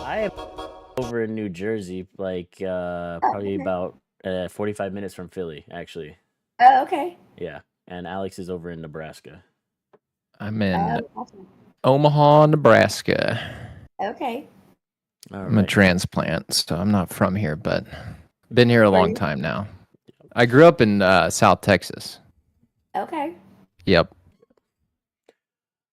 I am over in New Jersey, like Oh, probably okay. about 45 minutes from Philly, actually. Oh, okay. Yeah, and Alex is over in Nebraska. I'm in Oh, awesome. Omaha, Nebraska. Okay. All I'm a right. transplant, so I'm not from here, but been here a Where long you? time now. I grew up in South Texas. Okay. Yep.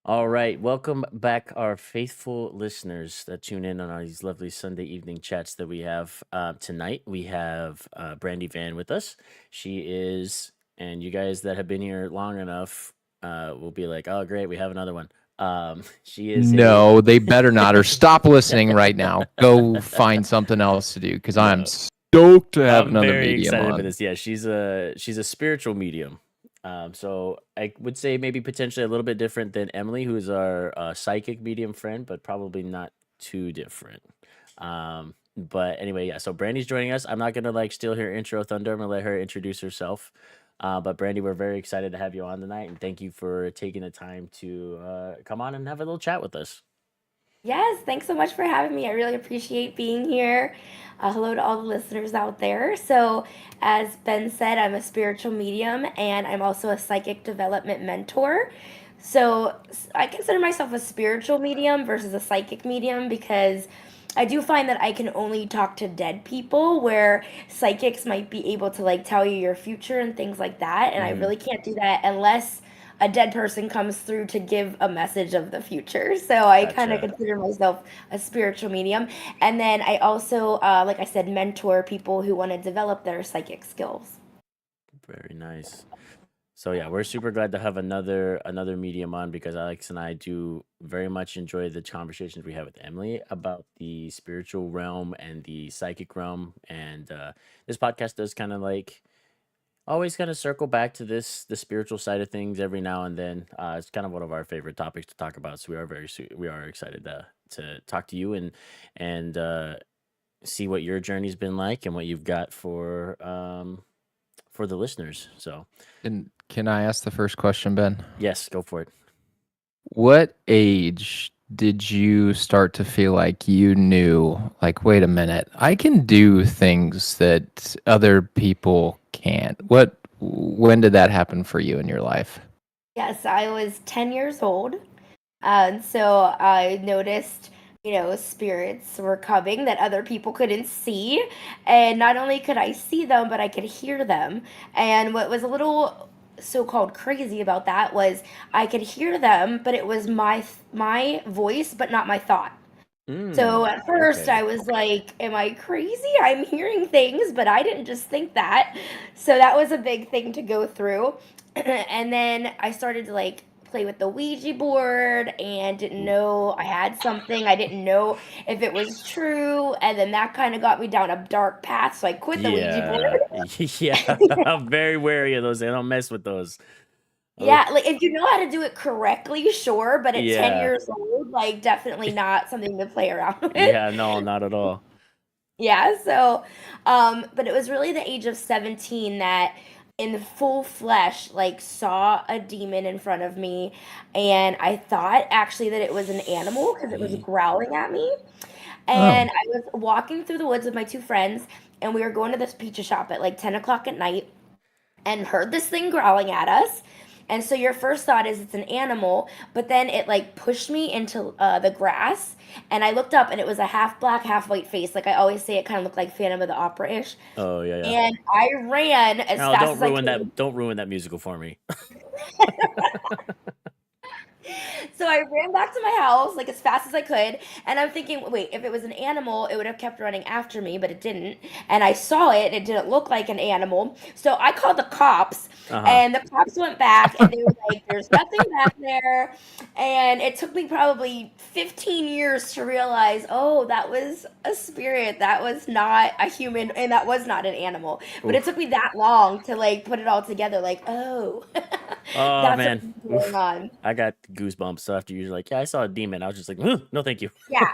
All right. Welcome back, our faithful listeners that tune in on these lovely Sunday evening chats that we have tonight. We have Brandi Van with us. She is, and you guys that have been here long enough will be like, oh, great, we have another one. She is a No, they better not, or stop listening right now. Go find something else to do because I'm no. stoked to have I'm another very medium excited for on. this. Yeah, she's a spiritual medium. So I would say maybe potentially a little bit different than Emily, who is our psychic medium friend, but probably not too different. But anyway, yeah. So Brandy's joining us. I'm not gonna like steal her intro thunder. I'm gonna let her introduce herself. But Brandy, we're very excited to have you on tonight, and thank you for taking the time to come on and have a little chat with us. Yes, thanks so much for having me. I really appreciate being here. Hello to all the listeners out there. So, as Ben said, I'm a spiritual medium and I'm also a psychic development mentor. So, I consider myself a spiritual medium versus a psychic medium because I do find that I can only talk to dead people, where psychics might be able to like tell you your future and things like that. And I Mm-hmm. really can't do that unless a dead person comes through to give a message of the future. So I kind of Gotcha. consider myself a spiritual medium. And then I also, like I said, mentor people who want to develop their psychic skills. Very nice. So yeah, we're super glad to have another medium on because Alex and I do very much enjoy the conversations we have with Emily about the spiritual realm and the psychic realm, and this podcast does kind of like always kind of circle back to the spiritual side of things every now and then. It's kind of one of our favorite topics to talk about, so we are excited to talk to you and see what your journey's been like and what you've got for the listeners. So And can I ask the first question, Ben? yes, go for it. What age did you start to feel like you knew, like, wait a minute, I can do things that other people can't? When did that happen for you in your life? Yes, I was 10 years old. And so I noticed, spirits were coming that other people couldn't see. And not only could I see them, but I could hear them. And what was a little so-called crazy about that was I could hear them, but it was my voice, but not my thought. So Mm, at first okay. I was like, am I crazy? I'm hearing things, but I didn't just think that. So that was a big thing to go through. And then I started to like play with the Ouija board and didn't Ooh. know I had something. I didn't know if it was true. And then that kind of got me down a dark path. So I quit the Ouija board. Yeah. Yeah. I'm very wary of those. I don't mess with those. Oh, Yeah, like if you know how to do it correctly, sure. But at 10 yeah. years old, like definitely not something to play around with. Yeah, no, not at all. Yeah, so but it was really the age of 17 that in the full flesh like saw a demon in front of me, and I thought actually that it was an animal because it was growling at me. Oh, And I was walking through the woods with my two friends, and we were going to this pizza shop at like 10 o'clock at night and heard this thing growling at us. And so your first thought is it's an animal, but then it like pushed me into the grass, and I looked up and it was a half black, half white face. Like I always say, it kind of looked like Phantom of the Opera ish. Oh, yeah, yeah. And I ran as No, fast don't as I ruin could. that. Don't ruin that musical for me. So I ran back to my house like as fast as I could, and I'm thinking, wait, if it was an animal, it would have kept running after me, but it didn't. And I saw it, and it didn't look like an animal. So I called the cops, Uh-huh. and the cops went back, and they were like, "There's nothing back there." And it took me probably 15 years to realize, oh, that was a spirit, that was not a human, and that was not an animal. But it Oof. took me that long to like put it all together, like, oh, Oh that's what man. was going Oof. on. I got goosebumps. So after you're like, yeah, I saw a demon. I was just like, "Ugh, no, thank you. Yeah.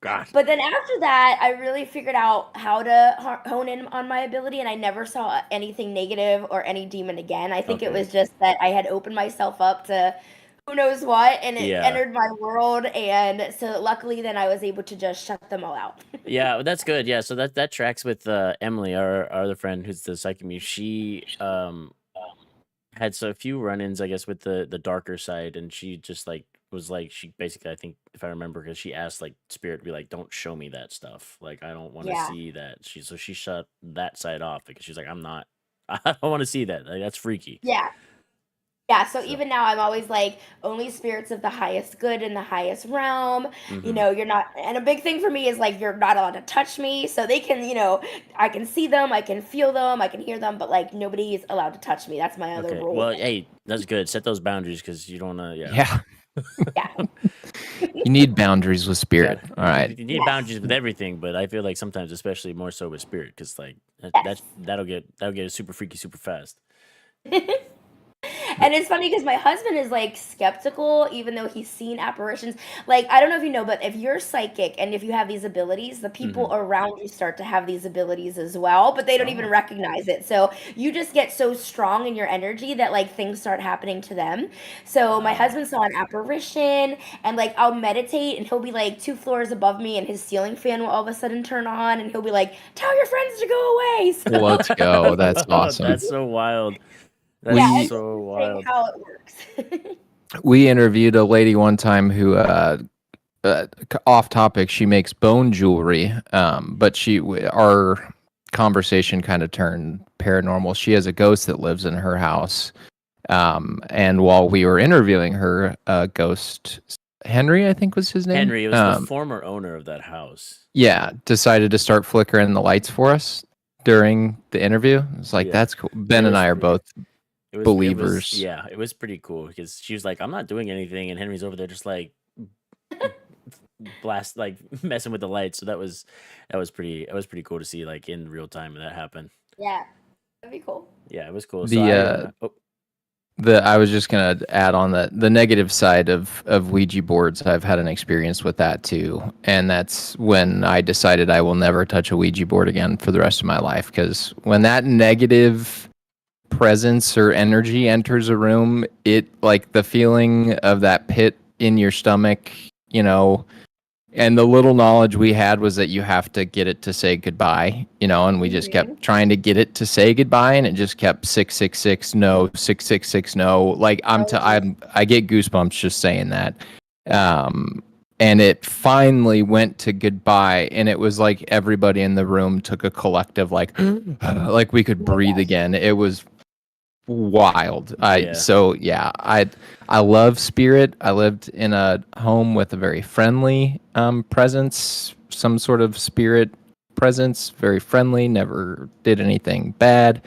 God. But then after that, I really figured out how to hone in on my ability, and I never saw anything negative or any demon again. I think it Okay. was just that I had opened myself up to who knows what, and it Yeah. entered my world, and so luckily then I was able to just shut them all out. Yeah, that's good. Yeah, so that tracks with Emily, our other friend who's the psychic medium. She had so a few run-ins, I guess, with the darker side, and she just like was like she basically, I think, if I remember, because she asked like spirit to be like, "Don't show me that stuff. Like, I don't want to Yeah. see that." She shut that side off because she's like, "I'm not, I don't want to see that. Like, that's freaky." Yeah. Yeah, so So, even now I'm always like only spirits of the highest good in the highest realm. hmm, You're not, and a big thing for me is like you're not allowed to touch me. So they can, I can see them, I can feel them, I can hear them, but like nobody is allowed to touch me. That's my other okay. rule. Well, hey, that's good. Set those boundaries because you don't know. Yeah, Yeah. Yeah. You need boundaries with you spirit. got All right. you need Yes. boundaries with everything, but I feel like sometimes, especially more so with spirit, because like Yes. that'll get super freaky super fast. And it's funny because my husband is like skeptical, even though he's seen apparitions. Like, I don't know if you know, but if you're psychic and if you have these abilities, the Hmm. people around you start to have these abilities as well, but they don't even Oh, recognize it. So you just get so strong in your energy that like things start happening to them. So my wow. husband saw an apparition, and like I'll meditate and he'll be like 2 floors above me and his ceiling fan will all of a sudden turn on and he'll be like, "Tell your friends to go away." Let's go. That's awesome. That's so wild. That's Yeah, and We just so saying wild. how it works. we interviewed a lady one time who off topic, she makes bone jewelry, but our conversation kind of turned paranormal. She has a ghost that lives in her house, and while we were interviewing her, ghost Henry, I think was his name, Henry, it was the former owner of that house. yeah, decided to start flickering the lights for us during the interview. It's like, Yeah. that's cool. Ben It and was I are both believers. yeah, it was pretty cool because she was like, "I'm not doing anything," and Henry's over there just like blast like messing with the lights. So that was pretty cool to see like in real time when that happened. Yeah, that'd be cool. Yeah, it was cool. So The I was just gonna add on that the negative side of Ouija boards. I've had an experience with that too, and that's when I decided I will never touch a Ouija board again for the rest of my life. Because when that negative presence or energy enters a room, it like the feeling of that pit in your stomach, you know, and the little knowledge we had was that you have to get it to say goodbye, and we just Mhm. kept trying to get it to say goodbye, and it just kept 666 no, 666 no. Like Oh, I get goosebumps just saying that. Um, and it finally went to goodbye, and it was like everybody in the room took a collective like, like we could oh my breathe gosh. again. It was wild. yeah, I love spirit. I lived in a home with a very friendly presence, some sort of spirit presence, very friendly, never did anything bad.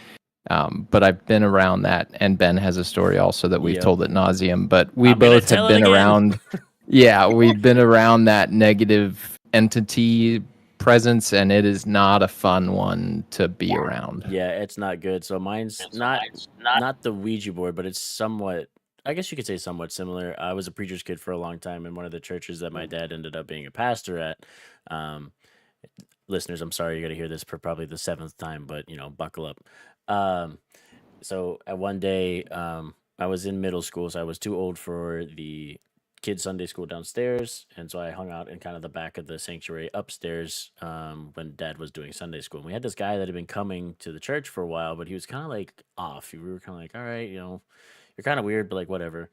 But I've been around that, and Ben has a story also that we've yep. told at nauseum. But we I'm gonna both have tell it been again. around, yeah, we've been around that negative entity presence, and it is not a fun one to be Yeah. around. Yeah, it's not good. So mine's not the Ouija board, but it's somewhat. I guess you could say somewhat similar. I was a preacher's kid for a long time in one of the churches that my dad ended up being a pastor at. Um, Listeners, I'm sorry you got to hear this for probably the seventh time, but buckle up. Um, so at one day, I was in middle school, so I was too old for the kids Sunday school downstairs, and so I hung out in kind of the back of the sanctuary upstairs when Dad was doing Sunday school. And we had this guy that had been coming to the church for a while, but he was kind of like off. We were kind of like, all right, you're kind of weird, but like whatever.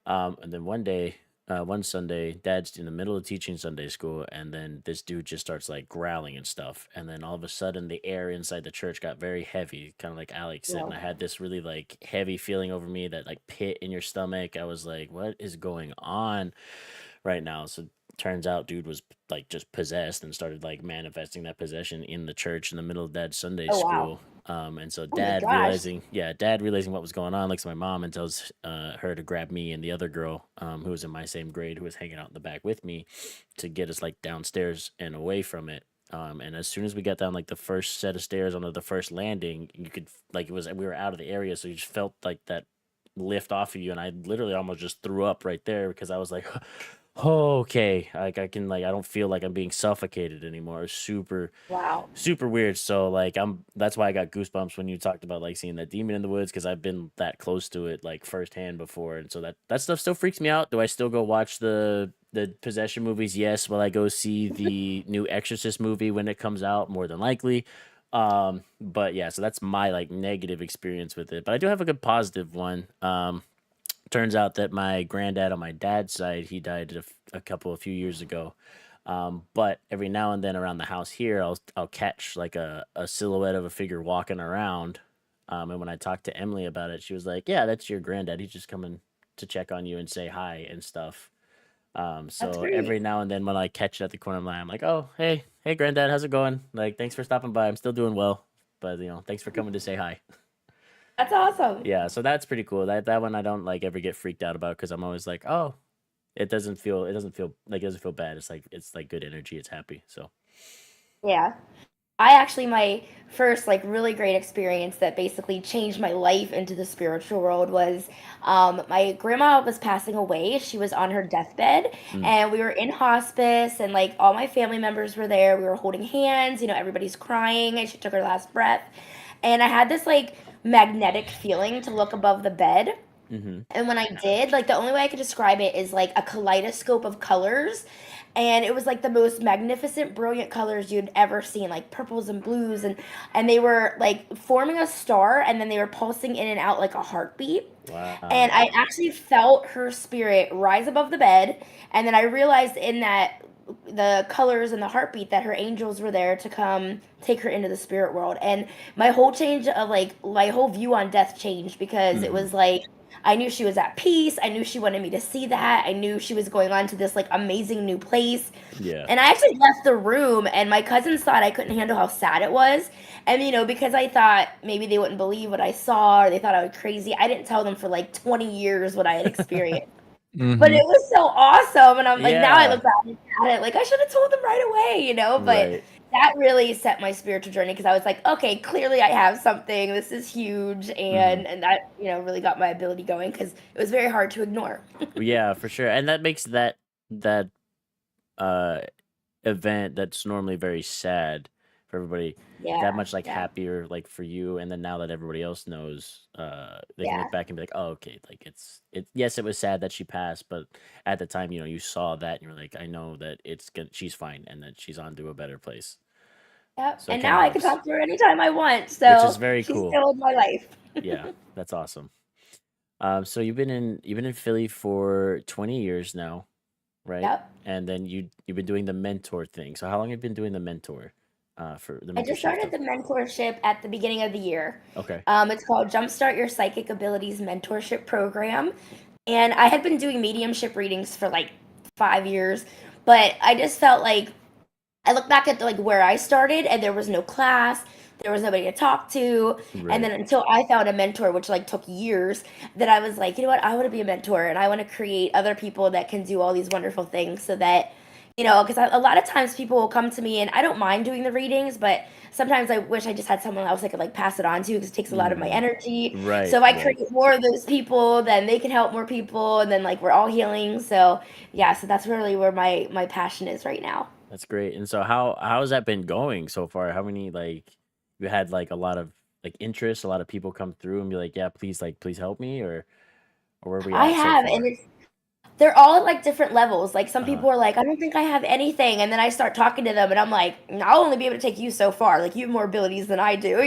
And then one day, one Sunday, Dad's in the middle of teaching Sunday school, and then this dude just starts like growling and stuff. And then all of a sudden, the air inside the church got very heavy, kind of like Alex said. And No. I had this really like heavy feeling over me, that like pit in your stomach. I was like, what is going on right now? So turns out, dude was like just possessed and started like manifesting that possession in the church in the middle of Dad's Sunday Oh wow. school. And so Oh my gosh. dad realizing what was going on, looks at my mom and tells her to grab me and the other girl who was in my same grade, who was hanging out in the back with me, to get us like downstairs and away from it. And as soon as we got down like the first set of stairs onto the first landing, you could like it was we were out of the area, so you just felt like that lift off of you, and I literally almost just threw up right there because I was like, Okay, like I can like I don't feel like I'm being suffocated anymore. It's Wow. super weird. So like that's why I got goosebumps when you talked about like seeing that demon in the woods because I've been that close to it like firsthand before, and so that stuff still freaks me out. Do I still go watch the possession movies? Yes. Will I go see the new Exorcist movie when it comes out? More than likely. But yeah, so that's my like negative experience with it. But I do have a good positive one. Turns out that my granddad on my dad's side, he died a couple a few years ago. But every now and then around the house here, I'll catch like a silhouette of a figure walking around. And when I talked to Emily about it, she was like, "Yeah, that's your granddad. He's just coming to check on you and say hi and stuff." That's So great. every now and then when I catch it at the corner of my eye, I'm like, "Oh, hey, granddad, how's it going? Like, thanks for stopping by. I'm still doing well, but thanks for coming to say hi." That's awesome. Yeah, so that's pretty cool. That one I don't like ever get freaked out about because I'm always like, oh, it doesn't feel bad. It's like good energy. It's happy. So Yeah. I actually my first like really great experience that basically changed my life into the spiritual world was my grandma was passing away. She was on her deathbed mm, and we were in hospice and like all my family members were there. We were holding hands, everybody's crying and she took her last breath. And I had this like magnetic feeling to look above the bed. mm-hmm. And when I did, like the only way I could describe it is like a kaleidoscope of colors. And it was like the most magnificent, brilliant colors you'd ever seen, like purples and blues, and they were like forming a star, and then they were pulsing in and out like a heartbeat. And Wow. I actually felt her spirit rise above the bed, and then I realized in that the colors and the heartbeat that her angels were there to come take her into the spirit world. And my whole change of like my whole view on death changed because it Mm-hmm. was like I knew she was at peace. I knew she wanted me to see that. I knew she was going on to this like amazing new place. Yeah. And I actually left the room, and my cousins thought I couldn't handle how sad it was. And, because I thought maybe they wouldn't believe what I saw or they thought I was crazy, I didn't tell them for like 20 years what I had experienced. But Mm-hmm. it was so awesome. And I'm like, now I Yeah. look back at it, like, I should have told them right away. But Right. that really set my spiritual journey because I was like, okay, clearly I have something. This is huge. Mm-hmm. And that, really got my ability going because it was very hard to ignore. Yeah, for sure. And that makes that uh event that's normally very sad for everybody that Yeah. much like Yeah. happier like for you, and then now that everybody else knows, they can Yeah. look back and be like, oh, okay, like it yes, it was sad that she passed, but at the time, you saw that and you're like, I know that she's fine and that she's on to a better place. Yep. So it And kind now of I can helps, talk to her anytime I want. which is So very she's cool. still in my life. Yeah, that's awesome. So you've been in Philly for 20 years now, right? Yep. And then you've been doing the mentor thing. So how long have you been doing the for the I just mentorship started stuff? the mentorship at the beginning of the year. Okay. It's called Jumpstart Your Psychic Abilities Mentorship Program. And I had been doing mediumship readings for like 5 years, but I just felt like I look back at like where I started and there was no class, there was nobody to talk to, and then Right. until I found a mentor, which like took years, that I was like, you know what, I want to be a mentor and I want to create other people that can do all these wonderful things so that because a lot of times people will come to me and I don't mind doing the readings, but sometimes I wish I just had someone else I could like pass it on to because it takes a lot of my Mm. energy. So Right, if I right. create more of those people, then they can help more people, and then like we're all healing. So yeah, so that's really where my passion is right now. That's great. And so how's that been going so far? How many like you had like a lot of like interest, a lot of people come through and be like, "Yeah, please help me," or where are we I at so have, and far? they're all at like different levels. Like some Uh-huh. people are like, I don't think I have anything, and then I start talking to them, and I'm like, I'll only be able to take you so far. Like you have more abilities than I do.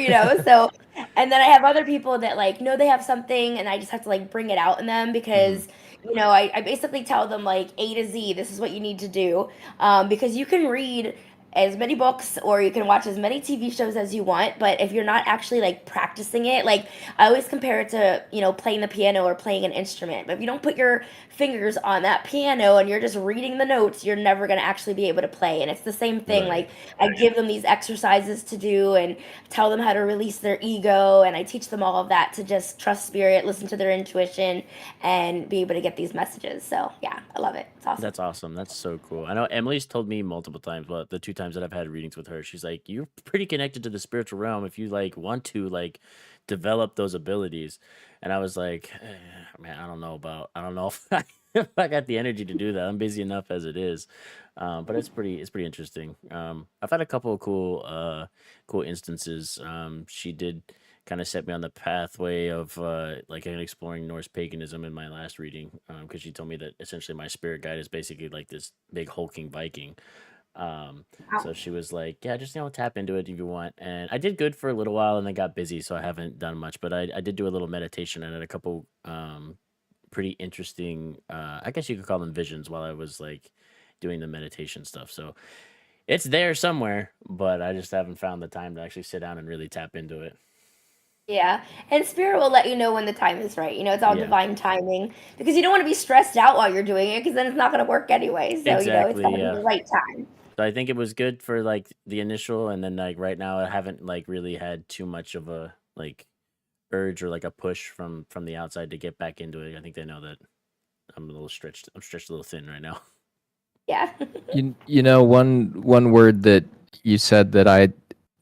So, and then I have other people that like know they have something, and I just have to like bring it out in them Mhm. because I basically tell them like A to Z, this is what you need to do, because you can read as many books or you can watch as many TV shows as you want, but if you're not actually like practicing it, like I always compare it to, playing the piano or playing an instrument. But if you don't put your fingers on that piano and you're just reading the notes, you're never going to actually be able to play. And it's the same thing. Right. Like I give them these exercises to do and tell them how to release their ego. And I teach them all of that to just trust spirit, listen to their intuition, and be able to get these messages. So yeah, I love it. It's awesome. That's awesome. That's so cool. I know Emily's told me multiple times, but the two times that I've had readings with her, she's like, "You're pretty connected to the spiritual realm if you like want to like develop those abilities." And I was like, man, I don't know if if I got the energy to do that. I'm busy enough as it is. But it's pretty interesting. I've had a couple of cool instances. She did kind of set me on the pathway of like exploring Norse paganism in my last reading, because she told me that essentially my spirit guide is basically like this big hulking Viking. Um, Wow. so she was like, "Yeah, just tap into it if you want." And I did good for a little while, and then got busy, so I haven't done much. But I did do a little meditation and had a couple pretty interesting, I guess you could call them visions while I was like doing the meditation stuff. So it's there somewhere, but I just haven't found the time to actually sit down and really tap into it. Yeah, and spirit will let you know when the time is right. It's all Yeah, divine timing because you don't want to be stressed out while you're doing it because then it's not going to work anyway. So, it's got exactly. to be Yeah. the right time. So I think it was good for like the initial, and then like right now I haven't like really had too much of a like urge or like a push from the outside to get back into it. I think they know that I'm a little stretched. I'm stretched a little thin right now. Yeah. One word that you said that I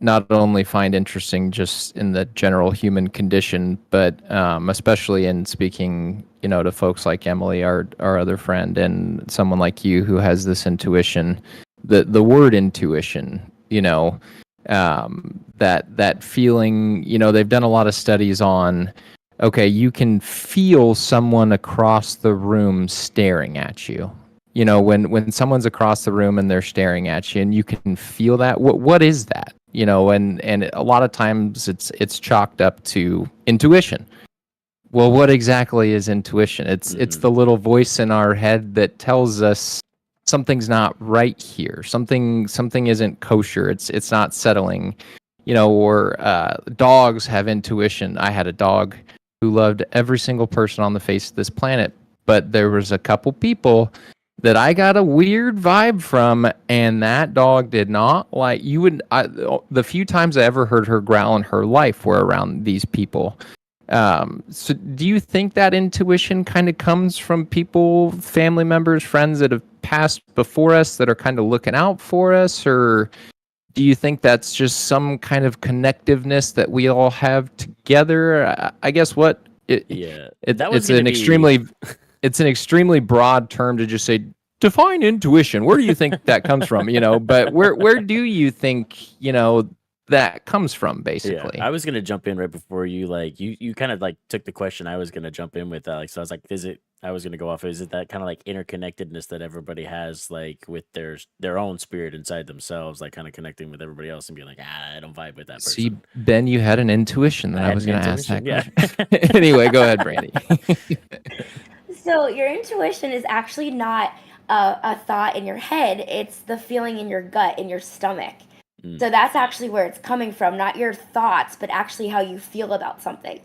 not only find interesting just in the general human condition, but especially in speaking, to folks like Emily, our other friend, and someone like you who has this intuition. The word intuition, that feeling. They've done a lot of studies on. Okay, you can feel someone across the room staring at you. When someone's across the room and they're staring at you and you can feel that, what is that? And a lot of times it's chalked up to intuition. Well, what exactly is intuition? It's Hmm. the little voice in our head that tells us something's not right here. Something isn't kosher. It's not settling. Or dogs have intuition. I had a dog who loved every single person on the face of this planet, but there was a couple people that I got a weird vibe from, and that dog did not like you would. The few times I ever heard her growl in her life were around these people. So do you think that intuition kind of comes from people, family members, friends that have passed before us that are kind of looking out for us, or do you think that's just some kind of connectiveness that we all have together? I guess what Yeah, it that was it's gonna an be. extremely broad term to just say define intuition. Where do you think that comes from? But where do you think that comes from, Yeah, basically? I was gonna jump in right before you like you kind of like took the question I was gonna jump in with, Alex. So I was like, is it? I was gonna go off. Is it that kind of like interconnectedness that everybody has, like with their own spirit inside themselves, like kind of connecting with everybody else and being like, I don't vibe with that See, person. Ben, you had an intuition that I I had was an going to ask that intuition. Yeah. question. Anyway, go ahead, Brandy. So your intuition is actually not a thought in your head, it's the feeling in your gut, in your stomach. Mm, So that's actually where it's coming from, not your thoughts, but actually how you feel about something.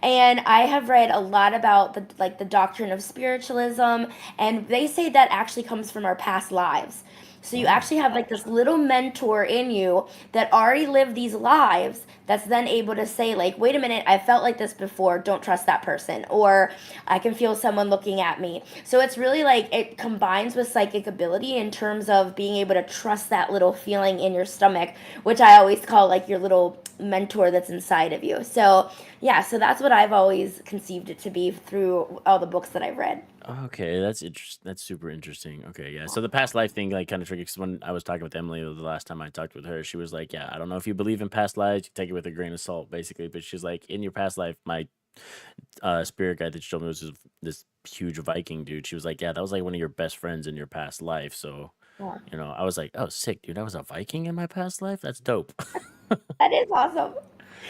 And I have read a lot about the doctrine of spiritualism, and they say that actually comes from our past lives. So you oh, actually have like this little mentor in you that already lived these lives that's then able to say like, wait a minute, I felt like this before, don't trust that person, or I can feel someone looking at me. So it's really like it combines with psychic ability in terms of being able to trust that little feeling in your stomach, which I always call like your little mentor that's inside of you. So yeah, so that's what I've always conceived it to be through all the books that I've read. okay, that's interesting. That's super interesting. Okay, yeah. So the past life thing, like, kind of tricky. Because when I was talking with Emily the last time I talked with her, she was like, "Yeah, I don't know if you believe in past lives. You take it with a grain of salt, basically." But she's like, "In your past life, my spirit guide that she told me was this huge Viking dude." She was like, "Yeah, that was like one of your best friends in your past life." So, Yeah. I was like, "Oh, sick, dude! I was a Viking in my past life. That's dope." That is awesome.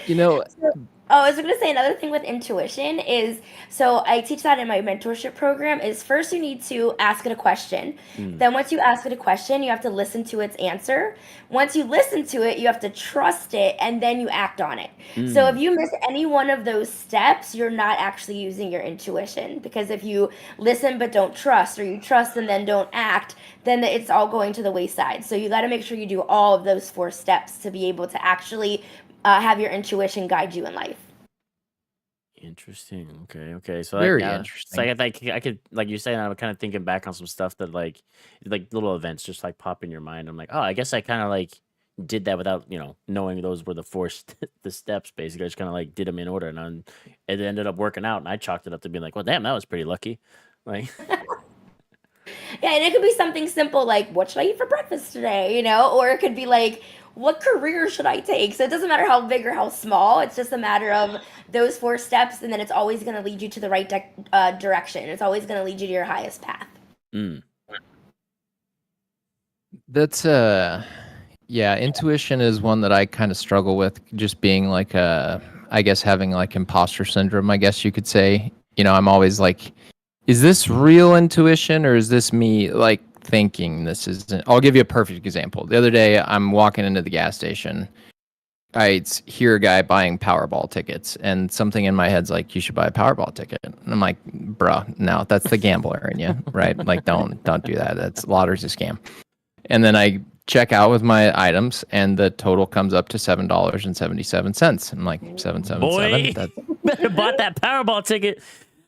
You know, So, oh, I was gonna say another thing with intuition is so I teach that in my mentorship program is first you need to ask it a question. Mm, Then once you ask it a question, you have to listen to its answer. Once you listen to it, you have to trust it and then you act on it. So if mm. you miss any one of those steps, you're not actually using your intuition because if you listen but don't trust or you trust and then don't act, then it's all going to the wayside. So you got to make sure you do all of those four steps to be able to actually have your intuition guide you in life. Interesting. Okay. Okay. So like, very yeah. So interesting. I could, like you're saying, I'm kind of thinking back on some stuff that like little events just like pop in your mind. I'm like, oh, I guess I kind of like did that without knowing those were the the steps. Basically, I just kind of like did them in order, and it ended up working out. And I chalked it up to being like, well, damn, that was pretty lucky. Like, Yeah, and it could be something simple like, what should I eat for breakfast today? Or it could be like, what career should I take? So it doesn't matter how big or how small. It's just a matter of those 4 steps, and then it's always going to lead you to the right direction. It's always going to lead you to your highest path. Mm. That's yeah, intuition is one that I kind of struggle with, just being like I guess having like imposter syndrome, I guess you could say. I'm always like, is this real intuition or is this me like thinking this isn't? I'll give you a perfect example. The other day I'm walking into the gas station. I hear a guy buying Powerball tickets, and something in my head's like, you should buy a Powerball ticket. And I'm like, bruh, no, that's the gambler in you, right? Like, don't do that. That's lottery's a scam. And then I check out with my items, and the total comes up to $7.77. I'm like, 777. Boy, That's better bought that Powerball ticket.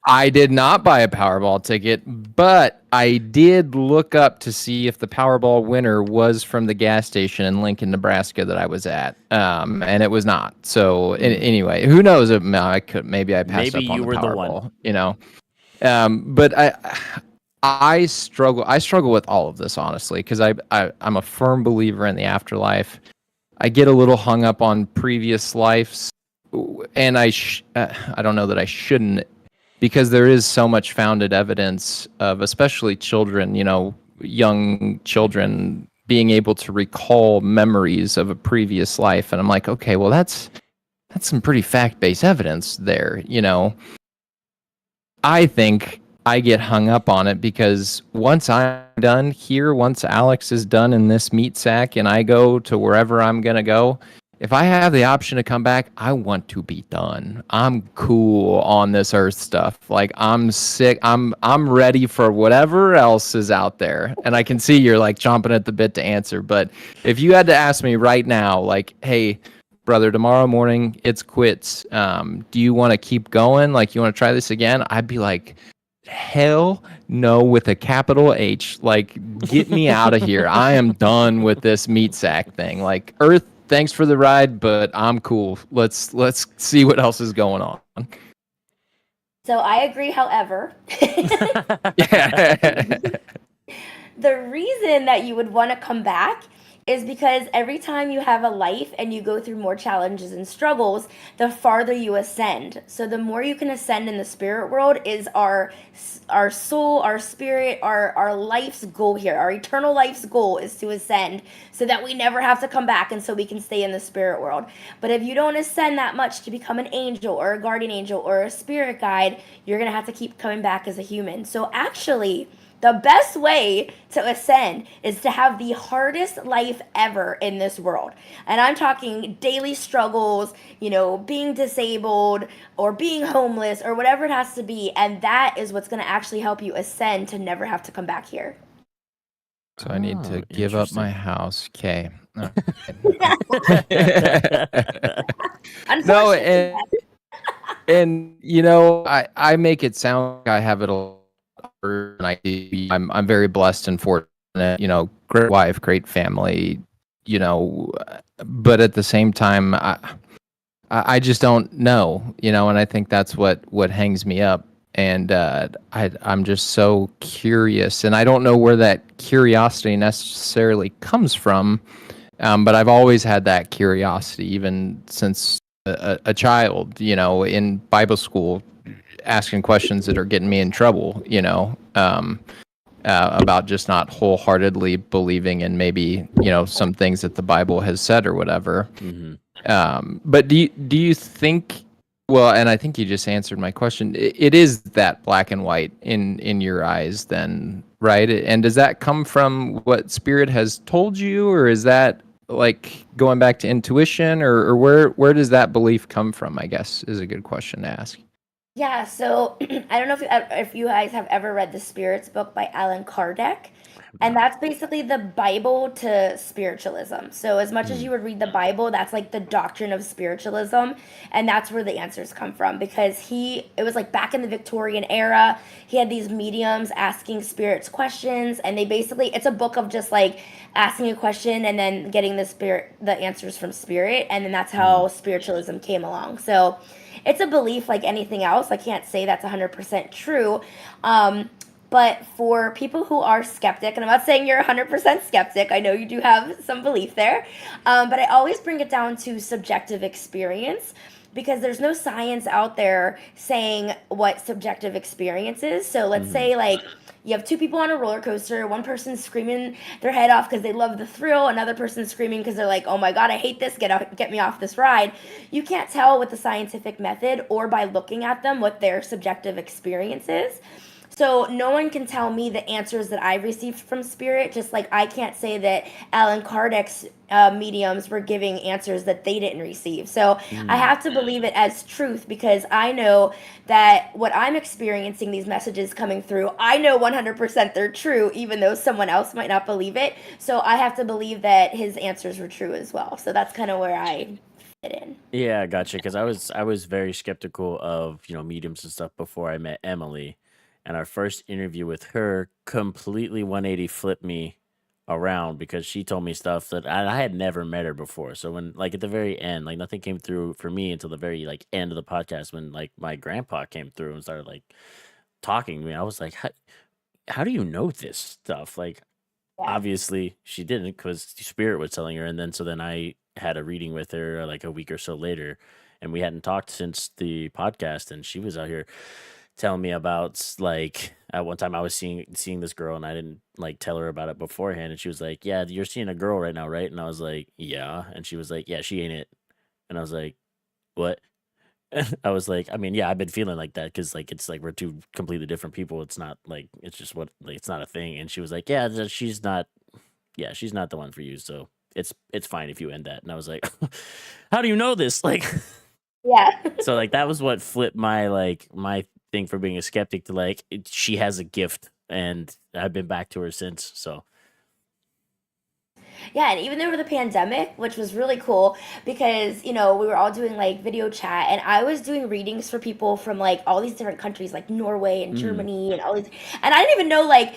I did not buy a Powerball ticket, but I did look up to see if the Powerball winner was from the gas station in Lincoln, Nebraska that I was at, and it was not. So anyway, who knows? Maybe I passed Maybe up on you the were the Powerball. one. But I struggle. I struggle with all of this honestly, because I'm a firm believer in the afterlife. I get a little hung up on previous lives, and I don't know that I shouldn't, because there is so much founded evidence of, especially children, young children being able to recall memories of a previous life. And I'm like, okay, well, that's some pretty fact-based evidence there. I think I get hung up on it because once I'm done here, once Alex is done in this meat sack and I go to wherever I'm going to go, if I have the option to come back, I want to be done. I'm cool on this earth stuff. Like, I'm sick. I'm ready for whatever else is out there. And I can see you're like chomping at the bit to answer. But if you had to ask me right now, like, hey, brother, tomorrow morning it's quits. Do you want to keep going? Like, you want to try this again? I'd be like, hell no, with a capital H. Like, get me out of here. I am done with this meat sack thing. Like, earth, thanks for the ride, but I'm cool. Let's see what else is going on. So I agree, however. The reason that you would want to come back is because every time you have a life and you go through more challenges and struggles, the farther you ascend. So the more you can ascend in the spirit world is our soul, our spirit, our life's goal here. Our eternal life's goal is to ascend so that we never have to come back, and so we can stay in the spirit world. But if you don't ascend that much to become an angel or a guardian angel or a spirit guide, you're going to have to keep coming back as a human. So actually, the best way to ascend is to have the hardest life ever in this world. And I'm talking daily struggles, being disabled or being homeless or whatever it has to be. And that is what's going to actually help you ascend to never have to come back here. So I need to give up my house. Okay. No, and I make it sound like I have it all, and I'm very blessed and fortunate. Great wife, great family. But at the same time, I just don't know. And I think that's what hangs me up. And I'm just so curious, and I don't know where that curiosity necessarily comes from. But I've always had that curiosity, even since a child, in Bible school, asking questions that are getting me in trouble, about just not wholeheartedly believing in maybe, some things that the Bible has said or whatever. Mm-hmm. But do you think, well, and I think you just answered my question, it is that black and white in your eyes then, right? And does that come from what Spirit has told you, or is that like going back to intuition, or where does that belief come from, I guess, is a good question to ask. Yeah, so I don't know if you guys have ever read the Spirits book by Alan Kardec. And that's basically the Bible to spiritualism. So as much as you would read the Bible, that's like the doctrine of spiritualism, and that's where the answers come from, because it was like back in the Victorian era, he had these mediums asking spirits questions, and it's a book of just like asking a question and then getting the answers from spirit, and then that's how spiritualism came along. So it's a belief like anything else. I can't say that's 100% true. But for people who are skeptic, and I'm not saying you're 100% skeptic, I know you do have some belief there, but I always bring it down to subjective experience because there's no science out there saying what subjective experience is. So let's Hmm. say, like, you have two people on a roller coaster, one person's screaming their head off because they love the thrill, another person's screaming because they're like, oh my God, I hate this, get me off this ride. You can't tell with the scientific method or by looking at them what their subjective experience is. So no one can tell me the answers that I received from spirit, just like I can't say that Alan Kardec's mediums were giving answers that they didn't receive. So I Mm. have to believe it as truth because I know that what I'm experiencing, these messages coming through, I know 100% they're true, even though someone else might not believe it. So I have to believe that his answers were true as well. So that's kind of where I fit in. Yeah, gotcha. Because I was very skeptical of mediums and stuff before I met Emily, and our first interview with her completely 180 flipped me around because she told me stuff that I had never met her before. So when like at the very end, like nothing came through for me until the very like end of the podcast when like my grandpa came through and started like talking to me. I was like, how do you know this stuff? Like Yeah. obviously she didn't because spirit was telling her, and then so then I had a reading with her like a week or so later, and we hadn't talked since the podcast, and she was out here telling me about like at one time I was seeing this girl and I didn't like tell her about it beforehand, and she was like, yeah, you're seeing a girl right now, right? And I was like, yeah. And she was like, yeah, she ain't it. And I was like, what? I was like, I mean, yeah, I've been feeling like that because like it's like we're two completely different people. It's not like it's just what like it's not a thing. And she was like, yeah, she's not, yeah, she's not the one for you. So it's fine if you end that. And I was like, how do you know this? Like, Yeah. so like that was what flipped my thing for being a skeptic to like she has a gift, and I've been back to her since. So Yeah, and even over the pandemic, which was really cool because, we were all doing like video chat and I was doing readings for people from like all these different countries like Norway and mm, Germany and all these, and I didn't even know like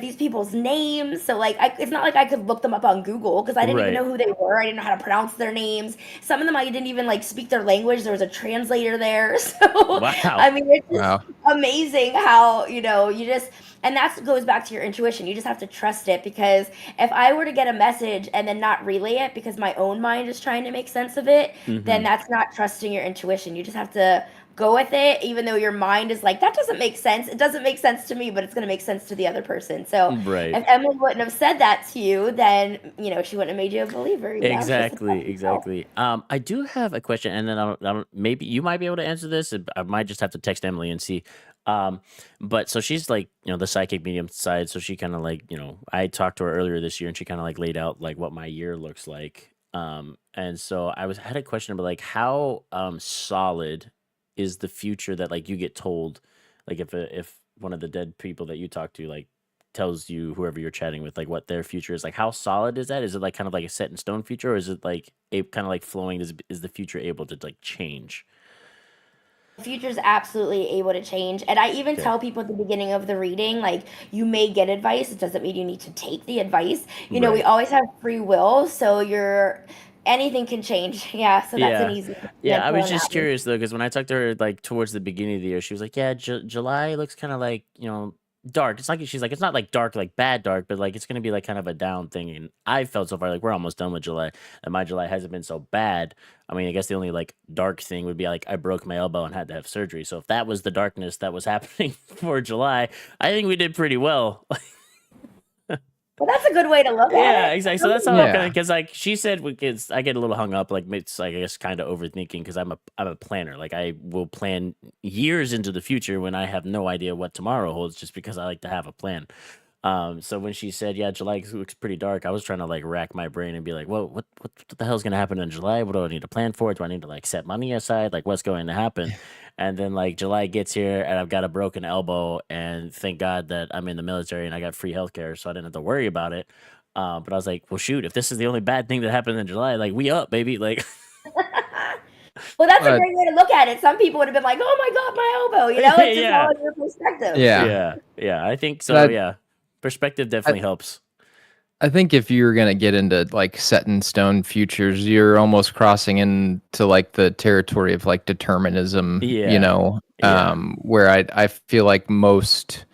these people's names. So like it's not like I could look them up on Google because I didn't even right, know who they were. I didn't know how to pronounce their names. Some of them I didn't even like speak their language. There was a translator there. So wow, I mean, it's just Wow. amazing how, you just, and that goes back to your intuition. You just have to trust it because if I were to get a message and then not relay it because my own mind is trying to make sense of it, then mm-hmm, that's not trusting your intuition. You just have to go with it, even though your mind is like, that doesn't make sense. It doesn't make sense to me, but it's going to make sense to the other person. So right. if Emily wouldn't have said that to you, then, she wouldn't have made you a believer. It's just the Exactly, trust yourself. exactly. I do have a question, and then maybe you might be able to answer this. I might just have to text Emily and see. Um, but so she's like, the psychic medium side. So she kind of like, I talked to her earlier this year, and she kind of like laid out like what my year looks like. And so had a question about like how solid is the future that like you get told, like if one of the dead people that you talk to like tells you whoever you're chatting with like what their future is, like how solid is that? Is it like kind of like a set in stone future, or is it like kind of like flowing? Is the future able to like change? The future's absolutely able to change. And I even Okay, tell people at the beginning of the reading, like, you may get advice. It doesn't mean you need to take the advice. We right. always have free will, so anything can change. Yeah, so that's an Yeah. easy Yeah, I answer was on that just one. curious though, because when I talked to her like towards the beginning of the year, she was like, "Yeah, July looks kind of like dark." It's like she's like, "It's not like dark, like bad dark, but like it's gonna be like kind of a down thing." And I felt so far like we're almost done with July, and my July hasn't been so bad. I mean, I guess the only like dark thing would be like I broke my elbow and had to have surgery. So if that was the darkness that was happening for July, I think we did pretty well. But that's a good way to look at Yeah, it. exactly. So that's how I'm kind of Yeah. because like she said, because I get a little hung up, like it's like I guess kind of overthinking because I'm a planner. Like I will plan years into the future when I have no idea what tomorrow holds, just because I like to have a plan. So when she said, "Yeah, July looks pretty dark," I was trying to like rack my brain and be like, "Well, what the hell's gonna happen in July? What do I need to plan for? Do I need to like set money aside? Like, what's going to happen?" And then like July gets here, and I've got a broken elbow, and thank God that I'm in the military and I got free healthcare, so I didn't have to worry about it. But I was like, "Well, shoot, if this is the only bad thing that happened in July, like we up, baby!" Like, Well, that's a But great way to look at it. Some people would have been like, "Oh my God, my elbow." It's just all yeah, in your perspective. yeah. yeah, I think so. But Yeah, perspective I, definitely helps. I think if you're gonna get into like set in stone futures, you're almost crossing into like the territory of like determinism, Yeah, yeah. where I feel like most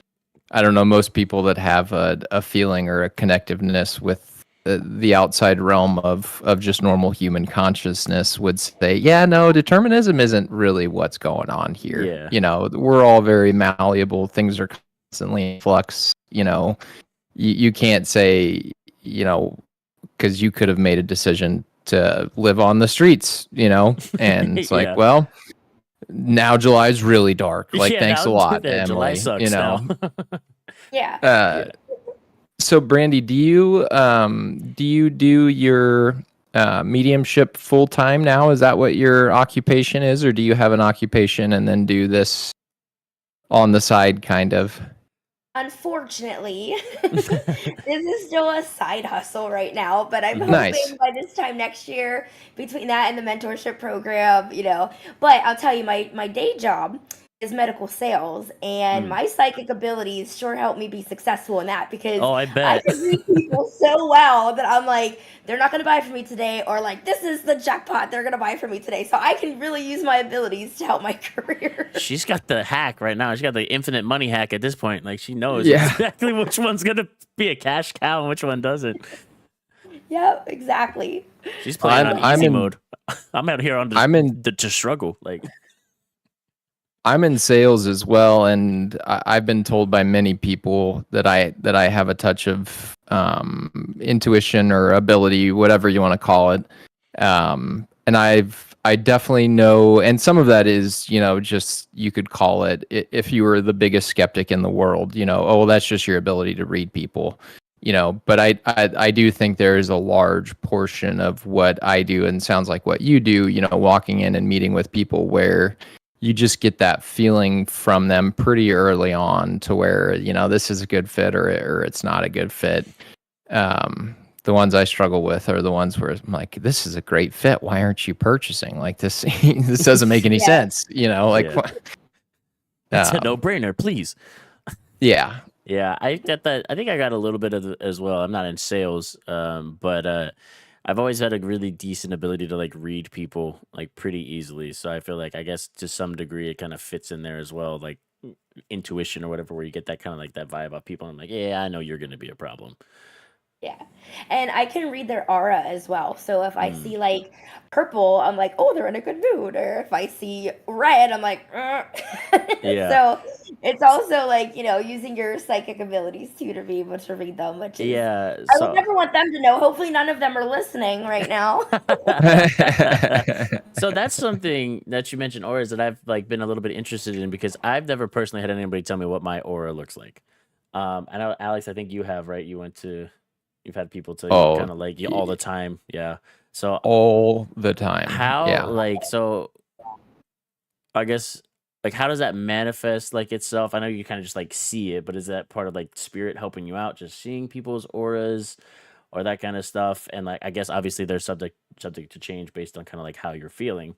I don't know, most people that have a feeling or a connectiveness with the outside realm of just normal human consciousness would say, yeah, no, determinism isn't really what's going on here. Yeah. You know, we're all very malleable. Things are constantly in flux. You know, you can't say, you know, because you could have made a decision to live on the streets, you know, and it's like, Yeah. well, now July's really dark. Like, Yeah, thanks now a lot, July Emily. You sucks now. know, Yeah. uh, Yeah. so Brandy, do you do your mediumship full time now? Is that what your occupation is, or do you have an occupation and then do this on the side, kind of? Unfortunately, this is still a side hustle right now, but I'm Hmm. Nice. hoping by this time next year, between that and the mentorship program, but I'll tell you, my day job is medical sales, and Mm. my psychic abilities sure help me be successful in that because Oh, I I bet. can read people so well that I'm like, they're not going to buy from me today, or like, this is the jackpot, they're going to buy from me today. So I can really use my abilities to help my career. She's got the hack right now. She's got the infinite money hack at this point. Like she knows Yeah. exactly which one's gonna be a cash cow and which one doesn't. Yep, exactly. She's playing on I'm easy in mode. I'm out here on I'm in to struggle. Like I'm in sales as well, and I've been told by many people that I have a touch of intuition or ability, whatever you want to call it. And I definitely know, and some of that is, you know, just you could call it if you were the biggest skeptic in the world, you know, oh well, that's just your ability to read people, you know. But I do think there is a large portion of what I do, and sounds like what you do, you know, walking in and meeting with people where you just get that feeling from them pretty early on to where, you know, this is a good fit or it's not a good fit. The ones I struggle with are the ones where I'm like, this is a great fit. Why aren't you purchasing? Like this, this doesn't make any Yeah. sense. You know, like, yeah, it's a no um, brainer. Please. yeah, Yeah, I get that. I think I got a little bit of as well. I'm not in sales, but I've always had a really decent ability to like read people like pretty easily. So I feel like I guess to some degree it kind of fits in there as well, like intuition or whatever, where you get that kind of like that vibe off people. I'm like, yeah, I know you're gonna be a problem. Yeah. And I can read their aura as well. So if I Mm, see like purple, I'm like, oh, they're in a good mood. Or if I see red, I'm like, yeah, so it's also like, using your psychic abilities too to be able to read them, which is, yeah. I would So never want them to know. Hopefully, none of them are listening right now. so that's something that you mentioned auras that I've like been a little bit interested in because I've never personally had anybody tell me what my aura looks like. I know Alex, I think you have, right? You've had people tell you oh, kind of like you all the time. Yeah. So all the time. how Yeah. like so I guess like how does that manifest like itself? I know you kind of just like see it, but is that part of like spirit helping you out, just seeing people's auras or that kind of stuff? And like I guess obviously they're subject to change based on kind of like how you're feeling.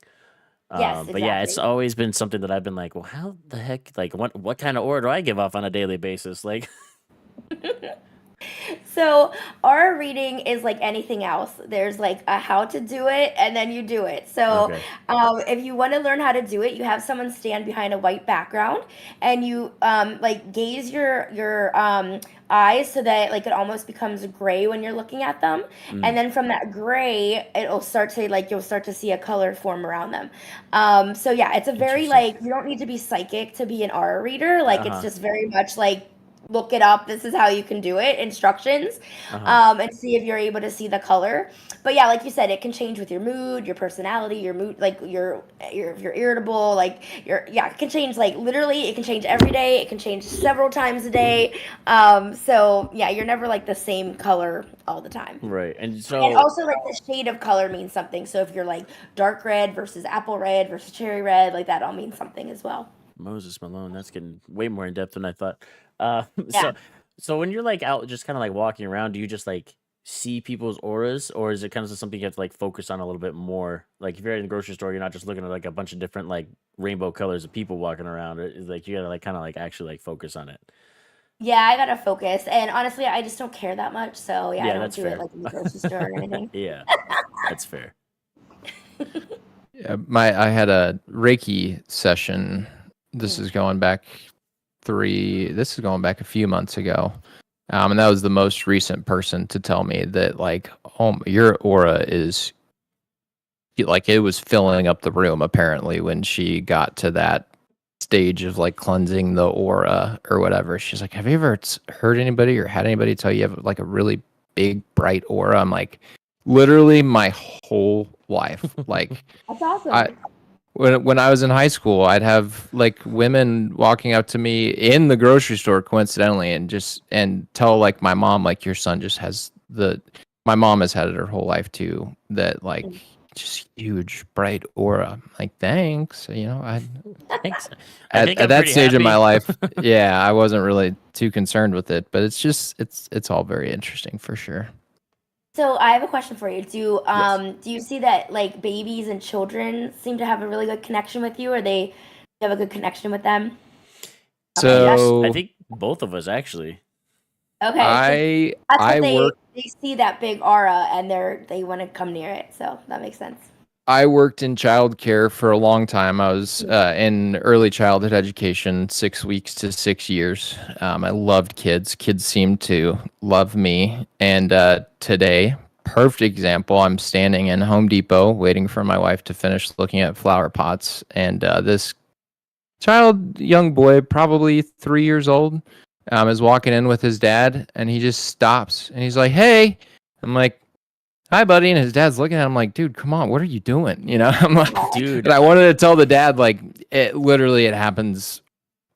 Yes, But yeah, it's exactly. always been something that I've been like, well, how the heck, like, what kind of aura do I give off on a daily basis? Like, So our reading is like anything else. There's like a how to do it, and then you do it. So okay, if you want to learn how to do it, you have someone stand behind a white background, and you like gaze your eyes so that like it almost becomes gray when you're looking at them, and mm, then from that gray, it'll start to like you'll start to see a color form around them. So yeah, it's a very interesting. like you don't need to be psychic to be an aura reader. Like Uh it's huh, just very much like look it up. This is how you can do it. Instructions, uh huh. and see if you're able to see the color. But yeah, like you said, it can change with your mood, your personality, your mood. Like if you're irritable, like it can change. Like literally, it can change every day. It can change several times a day. So yeah, you're never like the same color all the time. Right, and And so also, like the shade of color means something. So if you're like dark red versus apple red versus cherry red, like that all means something as well. Moses Malone, that's getting way more in depth than I thought. Uh, Yeah. so so when you're like out, just kind of like walking around, do you just like see people's auras, or is it kind of something you have to like focus on a little bit more? Like if you're in the grocery store, you're not just looking at like a bunch of different like rainbow colors of people walking around. It's like you gotta like kind of like actually like focus on it. Yeah, I gotta focus. And honestly, I just don't care that much. So yeah, I Yeah, don't that's do it fair. like in the grocery store or anything. Yeah, that's fair. Yeah, I had a Reiki session. This Mm. is going back this is going back a few months ago. And that was the most recent person to tell me that, like, oh, your aura is like, it was filling up the room apparently when she got to that stage of like cleansing the aura or whatever. She's like, have you ever heard anybody or had anybody tell you have like a really big bright aura? I'm like, literally my whole life. Like, That's awesome. when I was in high school, I'd have like women walking up to me in the grocery store coincidentally and tell like my mom, like, your son just has my mom has had it her whole life too, that like just huge bright aura. Like, thanks. Thanks. At that stage of my life, yeah, I wasn't really too concerned with it, but it's all very interesting for sure. So I have a question for you. Do Yes. do you see that like babies and children seem to have a really good connection with you, or they have a good connection with them? Yes, I So think both of us actually. Okay, so that's I what work they see that big aura and they want to come near it. So that makes sense. I worked in childcare for a long time. I was in early childhood education, 6 weeks to 6 years. I loved kids. Kids seemed to love me. And today, perfect example, I'm standing in Home Depot waiting for my wife to finish looking at flower pots. And this young boy, probably 3 years old, is walking in with his dad. And he just stops and he's like, hey. I'm like, hi, buddy. And his dad's looking at him like, dude, come on, what are you doing? I'm like, Dude, and I wanted to tell the dad, like, it happens